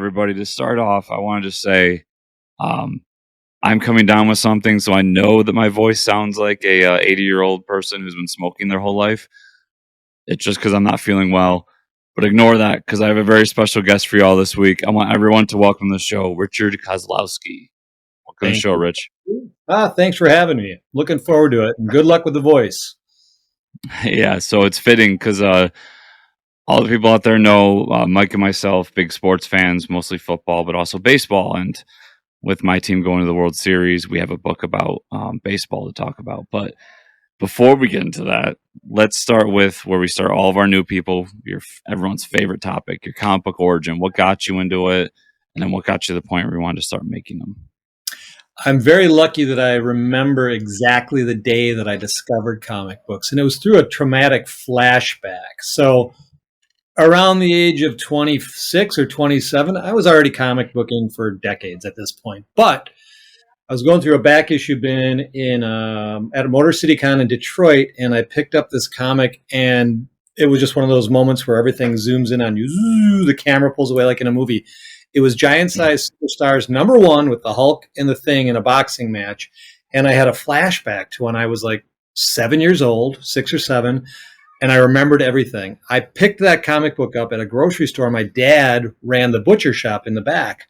everybody. To start off, I wanted to say um, I'm coming down with something, so I know that my voice sounds like a 80-year-old person who's been smoking their whole life. It's just because I'm not feeling well. But ignore that because I have a very special guest for you all this week. I want everyone to welcome to the show Richard Koslowski. Welcome to the Thank show, you. Rich. Thanks for having me. Looking forward to it. And good luck with the voice. Yeah, so it's fitting because all the people out there know Mike and myself, big sports fans, mostly football, but also baseball. And with my team going to the World Series, we have a book about baseball to talk about. But before we get into that, let's start with where we start all of our new people, everyone's favorite topic, your comic book origin. What got you into it? And then what got you to the point where you wanted to start making them? I'm very lucky that I remember exactly the day that I discovered comic books, and it was through a traumatic flashback. So around the age of 26 or 27, I was already comic booking for decades at this point. But I was going through a back issue bin at a Motor City Con in Detroit, and I picked up this comic, and it was just one of those moments where everything zooms in on you. The camera pulls away like in a movie. It was Giant Size Superstars #1 with the Hulk and the Thing in a boxing match. And I had a flashback to when I was like 7 years old, 6 or 7, and I remembered everything. I picked that comic book up at a grocery store. My dad ran the butcher shop in the back.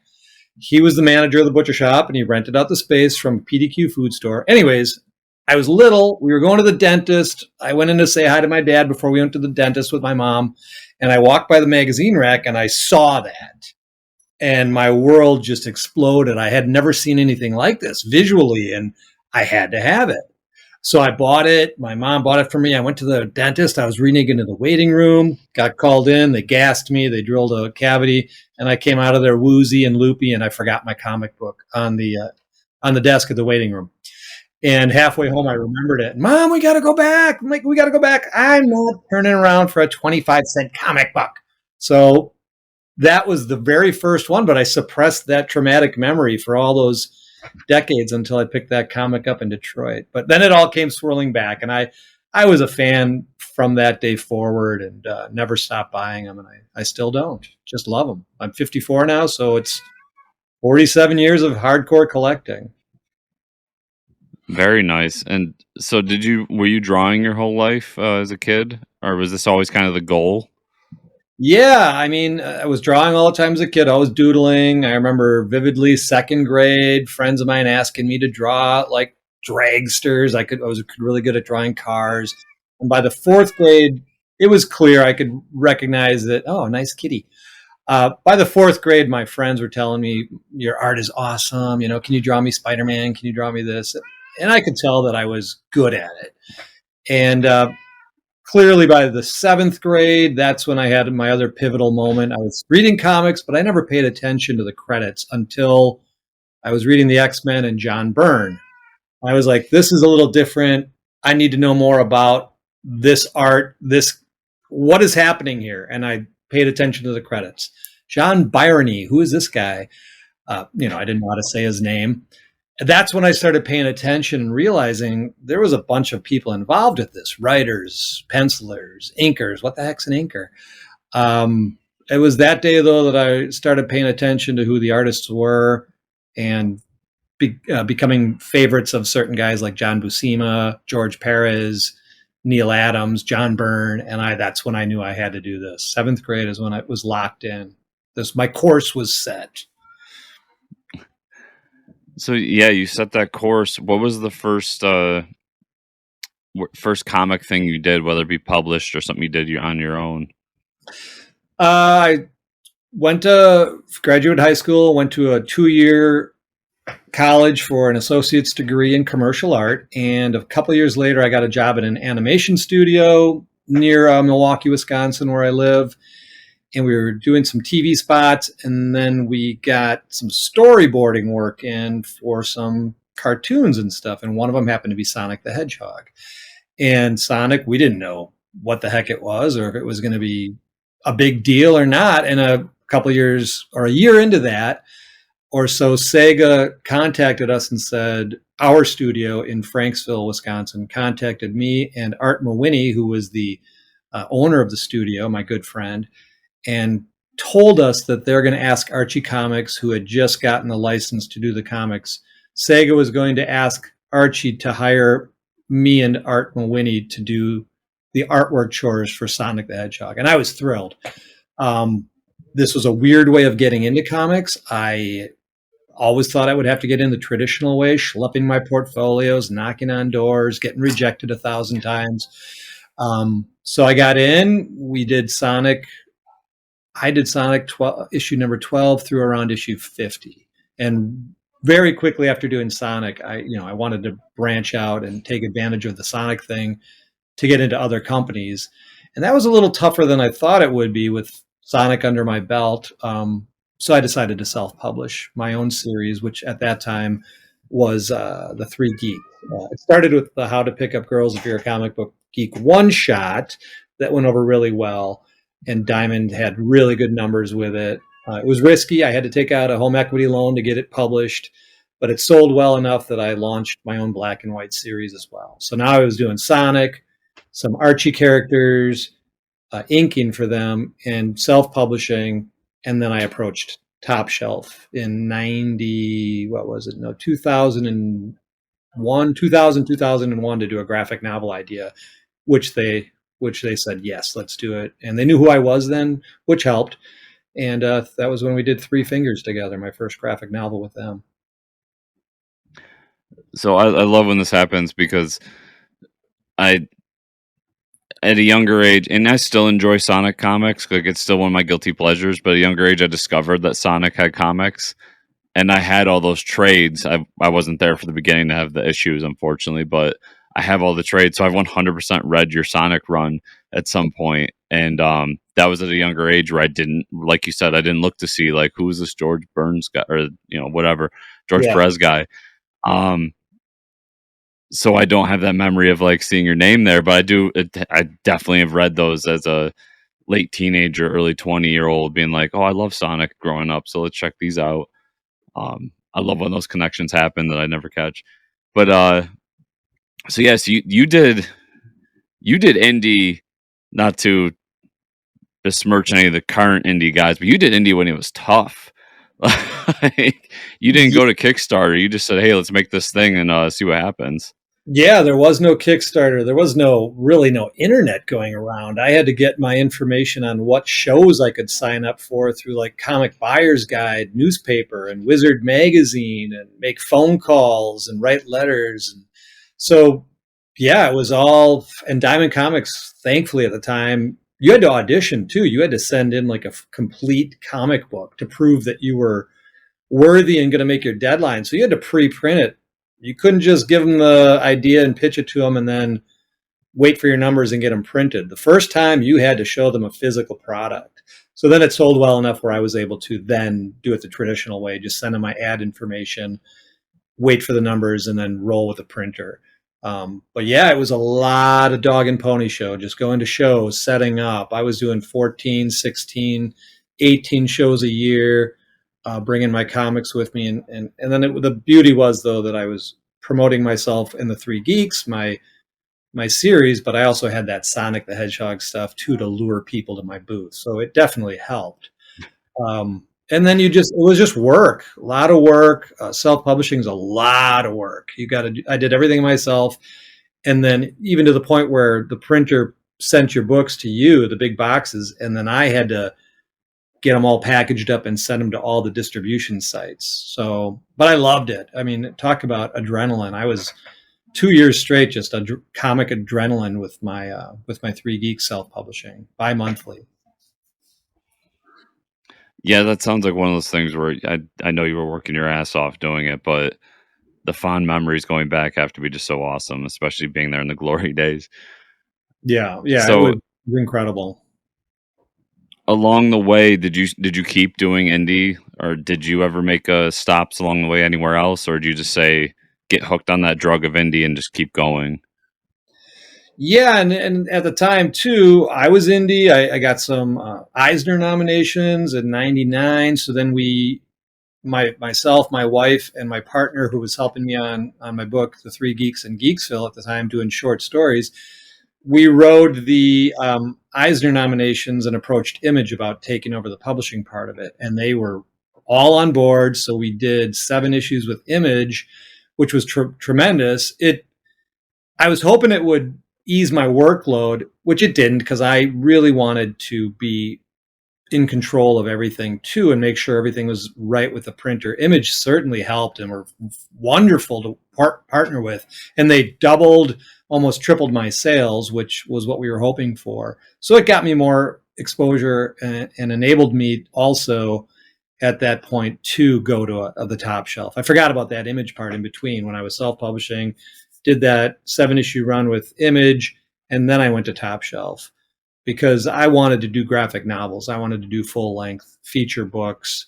He was the manager of the butcher shop, and he rented out the space from PDQ Food Store. Anyways, I was little. We were going to the dentist. I went in to say hi to my dad before we went to the dentist with my mom. And I walked by the magazine rack, and I saw that. And my world just exploded. I had never seen anything like this visually, and I had to have it. So I bought it. My mom bought it for me. I went to the dentist. I was reading it in the waiting room, got called in. They gassed me. They drilled a cavity, and I came out of there woozy and loopy, and I forgot my comic book on the desk of the waiting room. And halfway home, I remembered it. Mom, we got to go back. We got to go back. I'm not turning around for a 25-cent comic book. So that was the very first one, but I suppressed that traumatic memory for all those decades until I picked that comic up in Detroit. But then it all came swirling back, and I was a fan from that day forward, and never stopped buying them, and I still don't. Just love them. I'm 54 now, so it's 47 years of hardcore collecting. Very nice. And so were you drawing your whole life as a kid, or was this always kind of the goal? Yeah, I mean, I was drawing all the time as a kid. I was doodling. I remember vividly second grade, friends of mine asking me to draw like dragsters. I was really good at drawing cars. And by the fourth grade, it was clear I could recognize that, oh, nice kitty. By the fourth grade, my friends were telling me, your art is awesome. You know, can you draw me Spider-Man? Can you draw me this? And I could tell that I was good at it. And clearly by the seventh grade, that's when I had my other pivotal moment. I was reading comics, but I never paid attention to the credits until I was reading the X-Men and John Byrne. I was like, this is a little different. I need to know more about this art, what is happening here? And I paid attention to the credits. John Byrne, who is this guy? I didn't know how to say his name. That's when I started paying attention and realizing there was a bunch of people involved with this: writers, pencilers, inkers. What the heck's an inker? It was that day, though, that I started paying attention to who the artists were and becoming favorites of certain guys like John Buscema, George Perez, Neil Adams, John Byrne. And that's when I knew I had to do this. Seventh grade is when I was locked in. My course was set. So yeah, you set that course. What was the first comic thing you did, whether it be published or something you did on your own? I went to graduate high school, went to a 2-year college for an associate's degree in commercial art. And a couple of years later, I got a job at an animation studio near Milwaukee, Wisconsin, where I live. And we were doing some TV spots, and then we got some storyboarding work in for some cartoons and stuff. And one of them happened to be Sonic the Hedgehog. And Sonic, we didn't know what the heck it was or if it was going to be a big deal or not. And a couple of years or a year into that or so, Sega contacted us and said, our studio in Franksville, Wisconsin, contacted me and Art Mawhinney, who was the owner of the studio, my good friend, and told us that they're going to ask Archie Comics, who had just gotten the license to do the comics. Sega was going to ask Archie to hire me and Art Mawhinney to do the artwork chores for Sonic the Hedgehog, and I was thrilled. This was a weird way of getting into comics. I always thought I would have to get in the traditional way, schlepping my portfolios, knocking on doors, getting rejected 1,000 times. So I got in. We did Sonic. I did Sonic issue number 12 through around issue 50. And very quickly after doing Sonic, I wanted to branch out and take advantage of the Sonic thing to get into other companies. And that was a little tougher than I thought it would be with Sonic under my belt. So I decided to self-publish my own series, which at that time was the Three Geeks. It started with the How to Pick Up Girls If You're a Comic Book Geek one-shot that went over really well, and Diamond had really good numbers with it. It was risky. I had to take out a home equity loan to get it published, but it sold well enough that I launched my own black and white series as well. So now I was doing Sonic, some Archie characters, inking for them, and self-publishing. And then I approached Top Shelf in 2001 to do a graphic novel idea, which they said, yes, let's do it. And they knew who I was then, which helped. And that was when we did Three Fingers together, my first graphic novel with them. So I love when this happens because I, at a younger age, and I still enjoy Sonic comics, like it's still one of my guilty pleasures, but at a younger age, I discovered that Sonic had comics, and I had all those trades. I wasn't there for the beginning to have the issues, unfortunately, but I have all the trades, so I've 100% read your Sonic run at some point, and that was at a younger age where I didn't, like you said, I didn't look to see, like, who is this George Burns guy, or, whatever, George Perez guy. So I don't have that memory of like seeing your name there, but I definitely have read those as a late teenager, early 20-year-old, being like, oh, I love Sonic growing up, so let's check these out. I love when those connections happen that I never catch. But so yes, you did indie, not to besmirch any of the current indie guys, but you did indie when it was tough. Like, you didn't go to Kickstarter. You just said, hey, let's make this thing and see what happens. Yeah, there was no Kickstarter. There was really no internet going around. I had to get my information on what shows I could sign up for through like Comic Buyer's Guide newspaper and Wizard magazine, and make phone calls and write letters. And so, yeah, it was all, and Diamond Comics, thankfully at the time, you had to audition too. You had to send in like a complete comic book to prove that you were worthy and going to make your deadline. So you had to pre-print it. You couldn't just give them the idea and pitch it to them and then wait for your numbers and get them printed. The first time you had to show them a physical product. So then it sold well enough where I was able to then do it the traditional way, just send them my ad information, wait for the numbers, and then roll with the printer. But yeah, it was a lot of dog and pony show, just going to shows, setting up. I was doing 14, 16, 18 shows a year, bringing my comics with me. And then the beauty was, though, that I was promoting myself in the Three Geeks, my series, but I also had that Sonic the Hedgehog stuff too, to lure people to my booth. So it definitely helped. And then it was just work, a lot of work. Self-publishing is a lot of work. I did everything myself. And then even to the point where the printer sent your books to you, the big boxes, and then I had to get them all packaged up and send them to all the distribution sites. So, but I loved it. I mean, talk about adrenaline. I was 2 years straight, just comic adrenaline with my Three Geeks self-publishing bi-monthly. Yeah, that sounds like one of those things where I know you were working your ass off doing it, but the fond memories going back have to be just so awesome, especially being there in the glory days. Yeah, So it was incredible. along the way, did you keep doing indie, or did you ever make stops along the way anywhere else, or did you just say get hooked on that drug of indie and just keep going? Yeah, and at the time too, I was indie. I got some Eisner nominations in '99. So then myself, my wife, and my partner, who was helping me on my book, The Three Geeks in Geeksville at the time, doing short stories, we rode the Eisner nominations and approached Image about taking over the publishing part of it, and they were all on board. So we did 7 issues with Image, which was tremendous. I was hoping it would ease my workload, which it didn't, because I really wanted to be in control of everything too and make sure everything was right with the printer. Image certainly helped and were wonderful to partner with, and they doubled, almost tripled my sales, which was what we were hoping for. So it got me more exposure and enabled me also at that point to go to the top shelf. I forgot about that Image part in between when I was self-publishing, did that 7-issue run with Image, and then I went to top shelf because I wanted to do graphic novels. I wanted to do full-length feature books,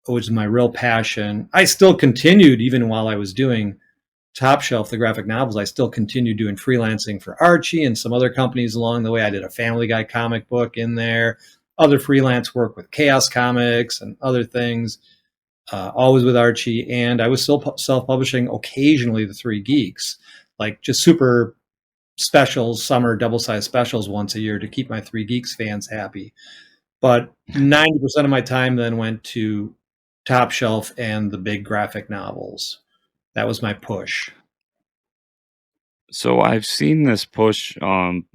which is my real passion. I still continued, even while I was doing Top Shelf, the graphic novels, I still continued doing freelancing for Archie and some other companies along the way. I did a Family Guy comic book in there, other freelance work with Chaos Comics and other things, always with Archie. And I was still self-publishing occasionally the Three Geeks, like just super specials, summer double-sized specials once a year to keep my Three Geeks fans happy. But 90% of my time then went to Top Shelf and the big graphic novels. That was my push. So I've seen this push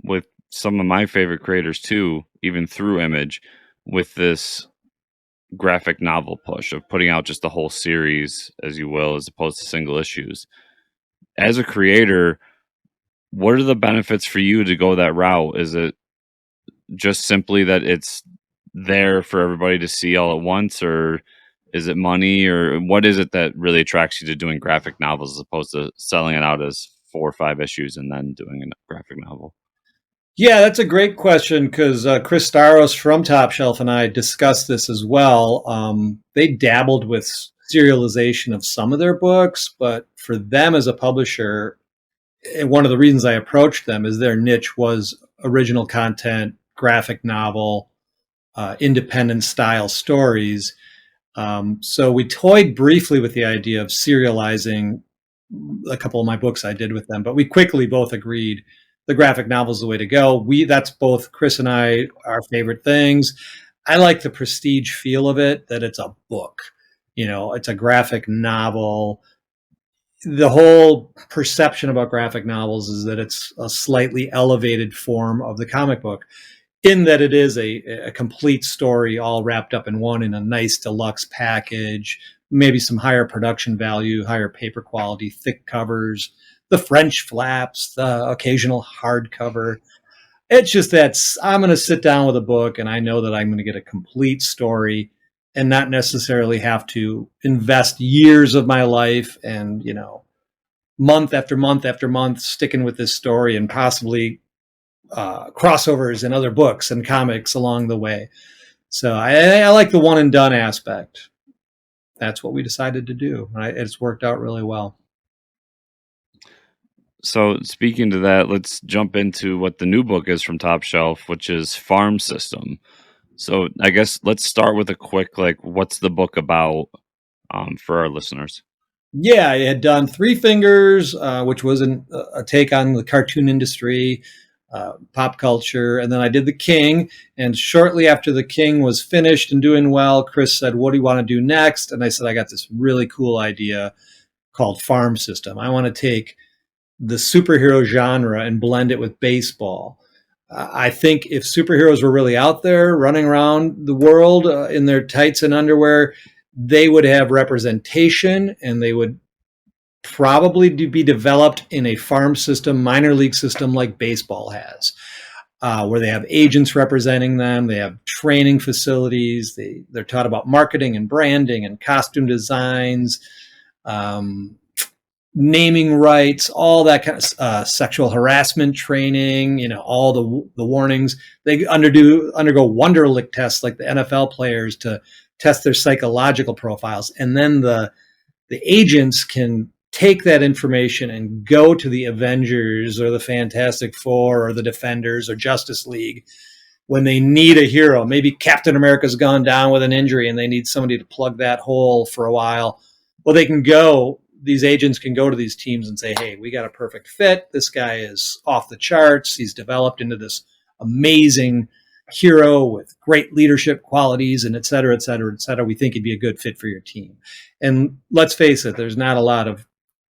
with some of my favorite creators too, even through Image, with this graphic novel push of putting out just the whole series, as you will, as opposed to single issues. As a creator, what are the benefits for you to go that route? Is it just simply that it's there for everybody to see all at once, or is it money, or what is it that really attracts you to doing graphic novels as opposed to selling it out as 4 or 5 issues and then doing a graphic novel? Yeah, that's a great question because Chris Staros from Top Shelf and I discussed this as well. They dabbled with serialization of some of their books, but for them as a publisher, one of the reasons I approached them is their niche was original content, graphic novel, independent style stories. So we toyed briefly with the idea of serializing a couple of my books I did with them, but we quickly both agreed the graphic novel is the way to go. That's both Chris and I, our favorite things. I like the prestige feel of it, that it's a book. It's a graphic novel. The whole perception about graphic novels is that it's a slightly elevated form of the comic book, in that it is a complete story all wrapped up in one in a nice deluxe package, maybe some higher production value, higher paper quality, thick covers, the French flaps, the occasional hardcover. It's just that I'm going to sit down with a book and I know that I'm going to get a complete story and not necessarily have to invest years of my life and, month after month after month sticking with this story and possibly crossovers in other books and comics along the way. So I like the one and done aspect. That's what we decided to do. It's worked out really well. So speaking to that, let's jump into what the new book is from Top Shelf, which is Farm System. So I guess let's start with a quick, what's the book about for our listeners? Yeah, I had done Three Fingers, which was a take on the cartoon industry, pop culture. And then I did The King. And shortly after The King was finished and doing well, Chris said, "What do you want to do next?" And I said, "I got this really cool idea called Farm System. I want to take the superhero genre and blend it with baseball. I think if superheroes were really out there running around the world in their tights and underwear, they would have representation and they would probably be developed in a farm system, minor league system like baseball has, where they have agents representing them. They have training facilities. They're taught about marketing and branding and costume designs, naming rights, all that kind of sexual harassment training, all the warnings. They undergo Wonderlic tests like the NFL players to test their psychological profiles. And then the agents can take that information and go to the Avengers or the Fantastic Four or the Defenders or Justice League when they need a hero. Maybe Captain America's gone down with an injury and they need somebody to plug that hole for a while. Well, they can go these agents can go to these teams and say, hey, we got a perfect fit. This guy is off the charts. He's developed into this amazing hero with great leadership qualities and et cetera, et cetera, et cetera. We think he'd be a good fit for your team. And let's face it, there's not a lot of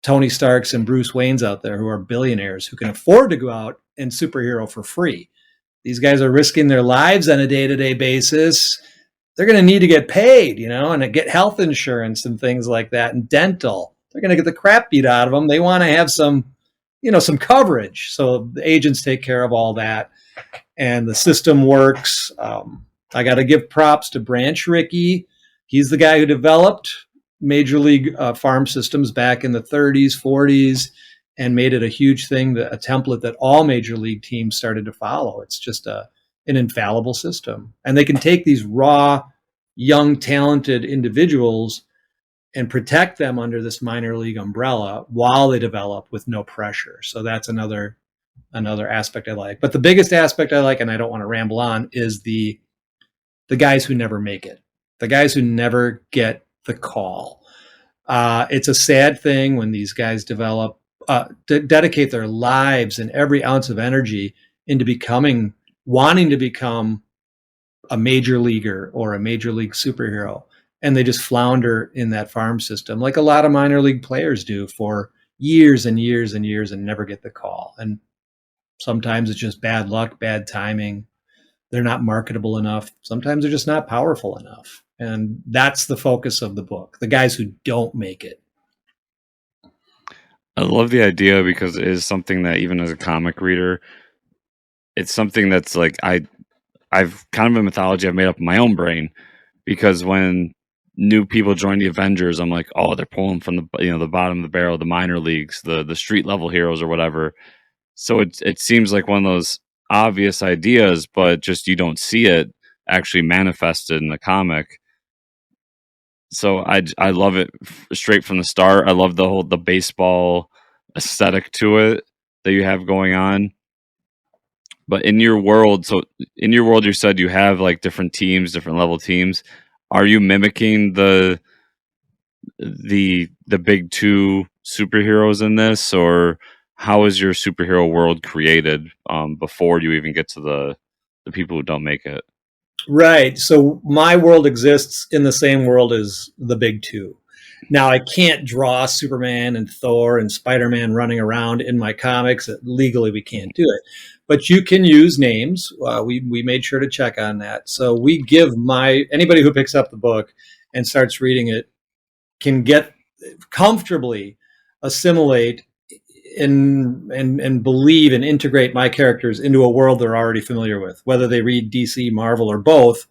Tony Starks and Bruce Waynes out there who are billionaires who can afford to go out and superhero for free. These guys are risking their lives on a day-to-day basis. They're going to need to get paid, and get health insurance and things like that, and dental. They're going to get the crap beat out of them. They want to have some coverage. So the agents take care of all that, and the system works. I got to give props to Branch Rickey. He's the guy who developed Major League F.A.R.M systems back in the 30s, 40s, and made it a huge thing, a template that all Major League teams started to follow. It's just an infallible system. And they can take these raw, young, talented individuals and protect them under this minor league umbrella while they develop with no pressure. So that's another aspect I like. But the biggest aspect I like, and I don't want to ramble on, is the guys who never make it, the guys who never get the call. It's a sad thing when these guys dedicate their lives and every ounce of energy into wanting to become a major leaguer or a major league superhero, and they just flounder in that farm system like a lot of minor league players do for years and years and years and never get the call. And sometimes it's just bad luck, bad timing. They're not marketable enough. Sometimes they're just not powerful enough. And that's the focus of the book, the guys who don't make it. I love the idea because it is something that even as a comic reader, it's something that's like I've kind of a mythology I've made up in my own brain, because when new people join the Avengers, I'm like, oh, they're pulling from the bottom of the barrel, the minor leagues, the street level heroes or whatever. So it seems like one of those obvious ideas, but just you don't see it actually manifested in the comic. So I love it straight from the start. I love the baseball aesthetic to it that you have going on. But in your world, you said you have like different teams, different level teams. Are you mimicking the big two superheroes in this, or how is your superhero world created before you even get to the people who don't make it? Right. So my world exists in the same world as the big two. Now, I can't draw Superman and Thor and Spider-Man running around in my comics. Legally, we can't do it. But you can use names. We made sure to check on that. So we give anybody who picks up the book and starts reading it can get comfortably assimilate and believe and integrate my characters into a world they're already familiar with. Whether they read DC, Marvel, or both,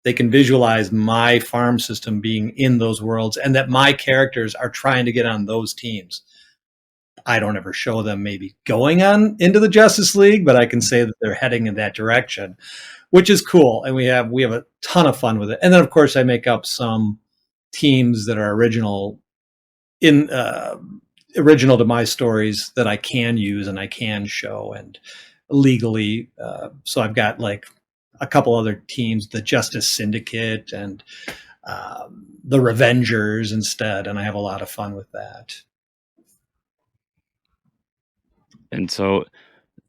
they can visualize my farm system being in those worlds and that my characters are trying to get on those teams. I don't ever show them maybe going on into the Justice League, but I can say that they're heading in that direction, which is cool. And we have a ton of fun with it. And then, of course, I make up some teams that are original to my stories that I can use and I can show and legally. So I've got like a couple other teams, the Justice Syndicate and the Revengers instead, and I have a lot of fun with that. And so,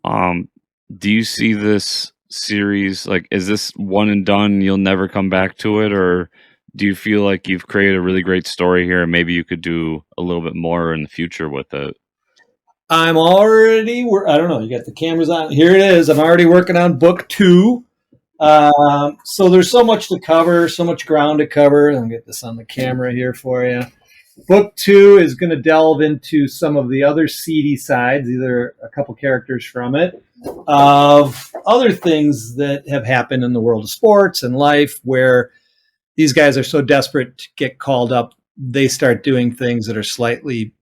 do you see this series like, is this one and done? You'll never come back to it, or do you feel like you've created a really great story here and maybe you could do a little bit more in the future with it? I'm already, I don't know, you got the cameras on. Here it is. I'm already working on book 2. So there's so much to cover, so much ground to cover. I'll get this on the camera here for you. Book 2 is going to delve into some of the other seedy sides, either a couple characters from it, of other things that have happened in the world of sports and life where these guys are so desperate to get called up, they start doing things that are slightly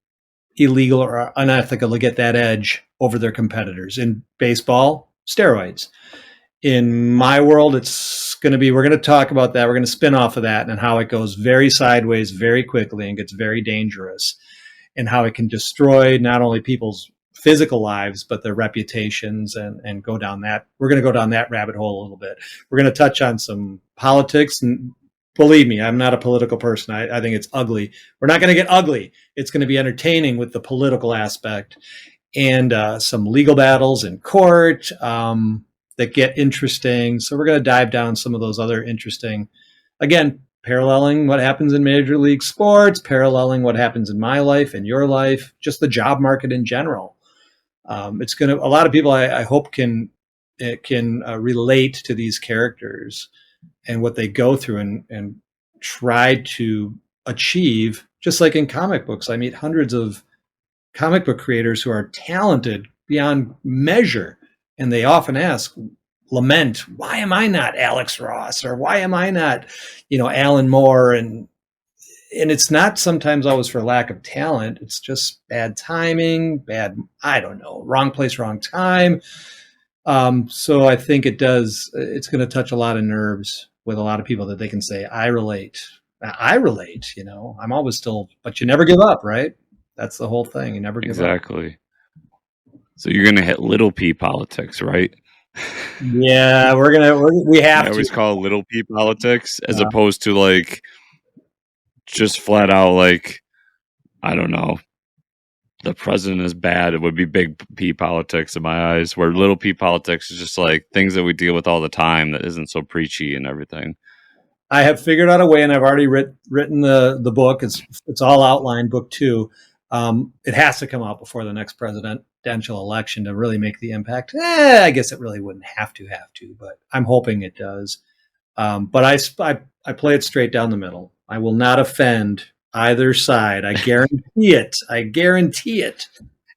illegal or unethical to get that edge over their competitors. In baseball, steroids. In my world, we're going to talk about that. We're going to spin off of that and how it goes very sideways very quickly and gets very dangerous, and how it can destroy not only people's physical lives, but their reputations, and go down that. We're going to go down that rabbit hole a little bit. We're going to touch on some politics and believe me, I'm not a political person. I think it's ugly. We're not going to get ugly. It's going to be entertaining with the political aspect and some legal battles in court that get interesting. So we're going to dive down some of those other interesting, again, paralleling what happens in major league sports, paralleling what happens in my life and your life, just the job market in general. It's going to, a lot of people I hope can relate to these characters and what they go through and try to achieve. Just like in comic books, I meet hundreds of comic book creators who are talented beyond measure, and they often lament, why am I not Alex Ross, or why am I not, Alan Moore? And it's not sometimes always for lack of talent. It's just bad timing, I don't know, wrong place, wrong time. So I think it's going to touch a lot of nerves with a lot of people that they can say, I relate. I'm always still, but you never give up, right? That's the whole thing. You never give up. Exactly. So you're gonna hit little p politics, right? Yeah, we I have to. always call it little p politics as opposed to like just flat out like, I don't know, the president is bad. It would be big p politics in my eyes. Where little p politics is just like things that we deal with all the time that isn't so preachy and everything. I have figured out a way, and I've already written the book. It's all outlined, book two. It has to come out before the next presidential election to really make the impact. I guess it really wouldn't have to, but I'm hoping it does. But I play it straight down the middle. I will not offend either side. I guarantee it. I guarantee it.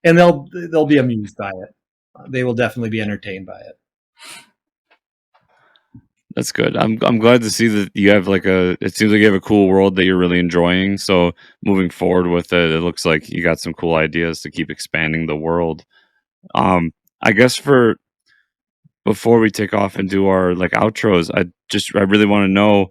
And they'll be amused by it. They will definitely be entertained by it. That's good. I'm glad to see that you have it seems like you have a cool world that you're really enjoying. So moving forward with it, it looks like you got some cool ideas to keep expanding the world. I guess for before we take off and do our outros, I really want to know.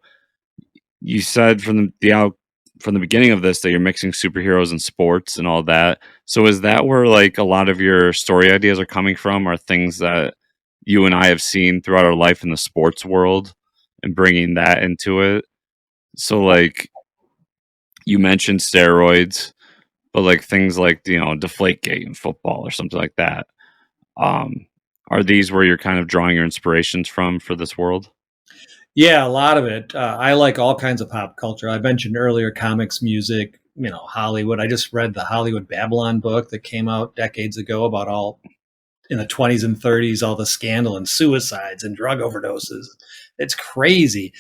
You said from the beginning of this that you're mixing superheroes and sports and all that. So is that where a lot of your story ideas are coming from? Are things that you and I have seen throughout our life in the sports world and bringing that into it? So you mentioned steroids, but things like Deflategate in football or something like that. Um, are these where you're kind of drawing your inspirations from for this world? Yeah, a lot of it. I like all kinds of pop culture. I mentioned earlier comics, music, Hollywood. I just read the Hollywood Babylon book that came out decades ago about all in the 20s and 30s, all the scandal and suicides and drug overdoses. It's crazy.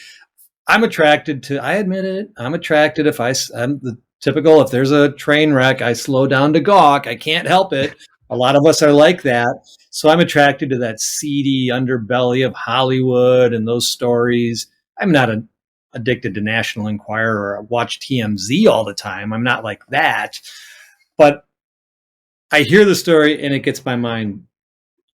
I admit it, I'm attracted I'm the typical, if there's a train wreck, I slow down to gawk. I can't help it. A lot of us are like that. So I'm attracted to that seedy underbelly of Hollywood and those stories. I'm not addicted to National Enquirer or watch TMZ all the time. I'm not like that. But I hear the story and it gets my mind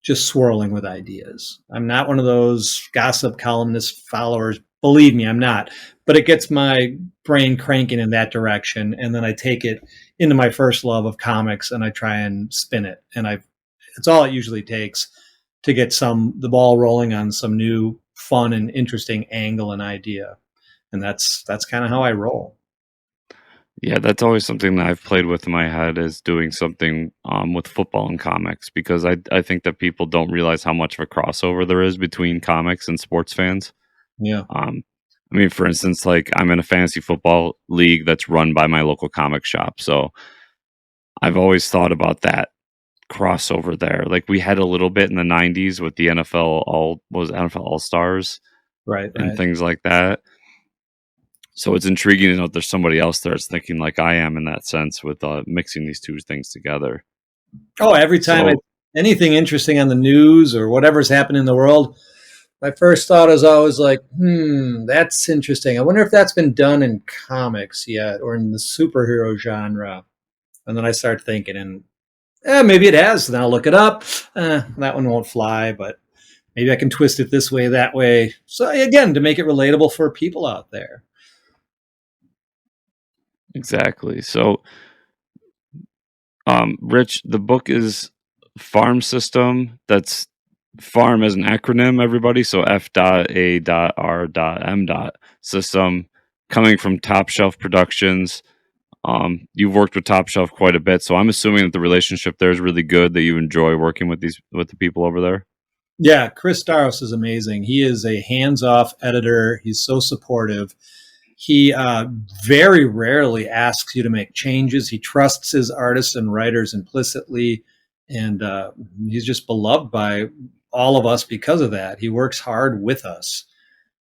just swirling with ideas. I'm not one of those gossip columnist followers. Believe me, I'm not. But it gets my brain cranking in that direction. And then I take it into my first love of comics and I try and spin it. And it's all it usually takes to get the ball rolling on some new fun and interesting angle and idea. And that's kind of how I roll. Yeah, that's always something that I've played with in my head is doing something with football and comics because I think that people don't realize how much of a crossover there is between comics and sports fans. Yeah. I mean, for instance, I'm in a fantasy football league that's run by my local comic shop, so I've always thought about that crossover there. Like we had a little bit in the '90s with the NFL All Stars Right. and things like that. So it's intriguing to know that there's somebody else there that's thinking like I am in that sense with mixing these two things together. Oh, every time anything interesting on the news or whatever's happening in the world, my first thought is always like, that's interesting. I wonder if that's been done in comics yet or in the superhero genre. And then I start thinking, and maybe it has. Then I'll look it up. That one won't fly, but maybe I can twist it this way, that way. So again, to make it relatable for people out there. Exactly. So, Rich, the book is F.A.R.M system. That's F.A.R.M as an acronym, everybody. So F.A.R.M system. coming from Top Shelf Productions, you've worked with Top Shelf quite a bit, so I'm assuming that the relationship there is really good. That you enjoy working with the people over there. Yeah, Chris Staros is amazing. He is a hands-off editor. He's so supportive. He very rarely asks you to make changes. He trusts his artists and writers implicitly, and he's just beloved by all of us because of that. He works hard with us,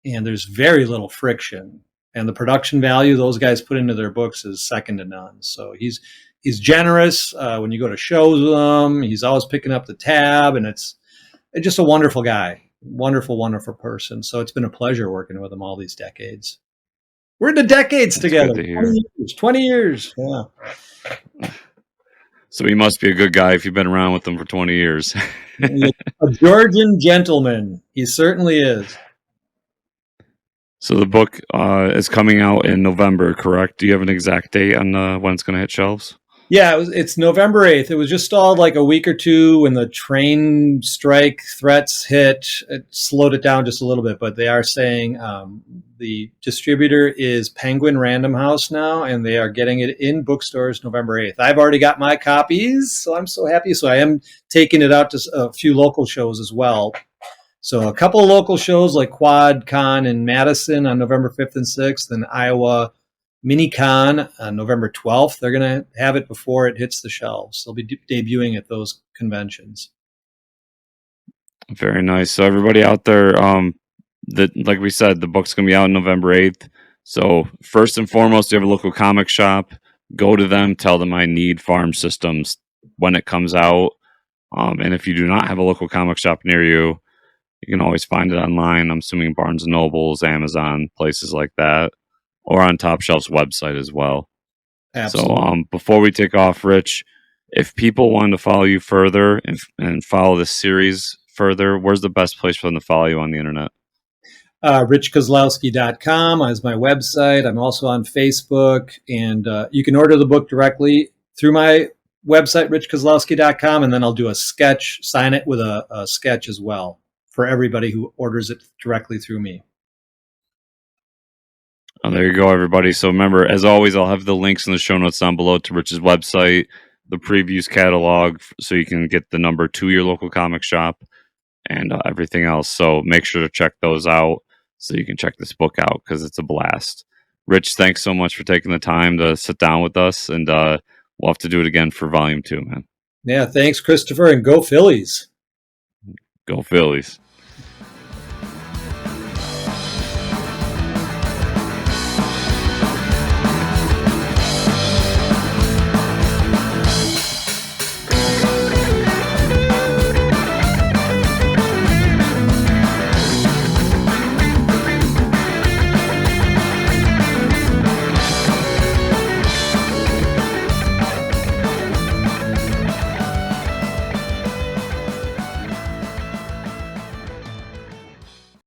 and there's very little friction. And the production value those guys put into their books is second to none. So he's generous when you go to shows with him. He's always picking up the tab, and it's just a wonderful guy, wonderful, wonderful person. So it's been a pleasure working with him all these decades. We're in the decades That's together. good to hear. 20 years. Yeah. So he must be a good guy if you've been around with them for 20 years. A Georgian gentleman. He certainly is. So the book is coming out in November, correct? Do you have an exact date on when it's going to hit shelves? Yeah, it's November 8th. It was just stalled like a week or two when the train strike threats hit. It slowed it down just a little bit, but they are saying the distributor is Penguin Random House now, and they are getting it in bookstores November 8th. I've already got my copies, so I'm so happy. So I am taking it out to a few local shows as well. So a couple of local shows like Quad Con in Madison on November 5th and 6th, and Iowa MiniCon on November 12th. They're going to have it before it hits the shelves. They'll be debuting at those conventions. Very nice. So everybody out there, like we said, the book's going to be out November 8th. So first and foremost, you have a local comic shop. Go to them. Tell them I need F.A.R.M systems when it comes out. And if you do not have a local comic shop near you, you can always find it online. I'm assuming Barnes & Nobles, Amazon, places like that, or on Top Shelf's website as well. Absolutely. So before we take off, Rich, if people want to follow you further and follow this series further, where's the best place for them to follow you on the internet? RichKoslowski.com is my website. I'm also on Facebook, and you can order the book directly through my website, richkoslowski.com, and then I'll do a sketch, sign it with a sketch as well for everybody who orders it directly through me. Oh, there you go, everybody. So remember, as always, I'll have the links in the show notes down below to Rich's website, the previews catalog, so you can get the number to your local comic shop and everything else. So make sure to check those out so you can check this book out because it's a blast. Rich, thanks so much for taking the time to sit down with us, and we'll have to do it again for volume 2, man. Yeah, thanks, Christopher, and go Phillies. Go Phillies.